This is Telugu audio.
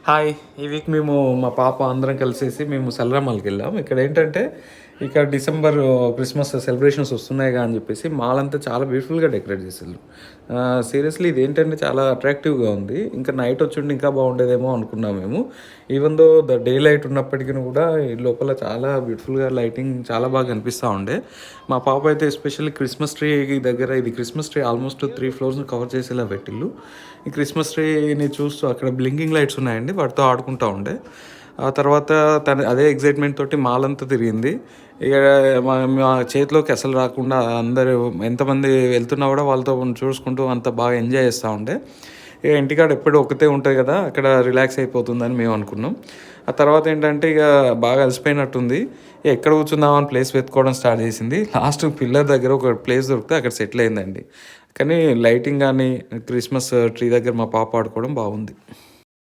హాయ్! ఈ వీక్ మేము మా పాప అందరం కలిసేసి మేము సెలరమాల్‌కి వెళ్ళాం. ఇక్కడ ఏంటంటే ఇక్కడ డిసెంబర్ క్రిస్మస్ సెలబ్రేషన్స్ వస్తున్నాయిగా అని చెప్పేసి మాల్ అంతా చాలా బ్యూటిఫుల్‌గా డెకరేట్ చేసిర్రు. సీరియస్‌లీ ఇదేంటంటే చాలా అట్రాక్టివ్‌గా ఉంది. ఇంకా నైట్ వచ్చుంటే ఇంకా బాగుండేదేమో అనుకున్నాం మేము. Even though the day light ఉన్నప్పటికీ కూడా ఈ లోపల చాలా బ్యూటిఫుల్‌గా లైటింగ్ చాలా బాగా కనిపిస్తూ ఉండే. మా పాప అయితే ఎస్పెషల్లీ క్రిస్మస్ ట్రీ దగ్గర ఇది క్రిస్మస్ ట్రీ ఆల్మోస్ట్ 3 ఫ్లోర్స్‌ని కవర్ చేసేలా పెట్టిల్లు. ఈ క్రిస్మస్ ట్రీని చూస్తూ అక్కడ బ్లింకింగ్ లైట్స్ ఉన్నాయండి. వాటితో ఆడుకుంటూ ఉండే. ఆ తర్వాత తను అదే ఎక్సైట్‌మెంట్ తోటి మాల్ అంతా తిరిగింది. ఇక మా చేతిలోకి అసలు రాకుండా అందరూ ఎంతమంది వెళ్తున్నా కూడా వాళ్ళతో చూసుకుంటూ అంత బాగా ఎంజాయ్ చేస్తూ ఉండే. ఇక ఇంటికాడ ఎప్పుడు ఒకతే ఉంటుంది కదా, అక్కడ రిలాక్స్ అయిపోతుందని మేము అనుకున్నాం. ఆ తర్వాత ఏంటంటే ఇక బాగా అలసిపోయినట్టుంది. ఎక్కడ కూర్చుందామని ప్లేస్ వెతుక్కోవడం స్టార్ట్ చేసింది. లాస్ట్ పిల్లర్ దగ్గర ఒక ప్లేస్ దొరికితే అక్కడ సెటిల్ అయిందండి. కానీ లైటింగ్ కానీ క్రిస్మస్ ట్రీ దగ్గర మా పాప ఆడుకోవడం బాగుంది.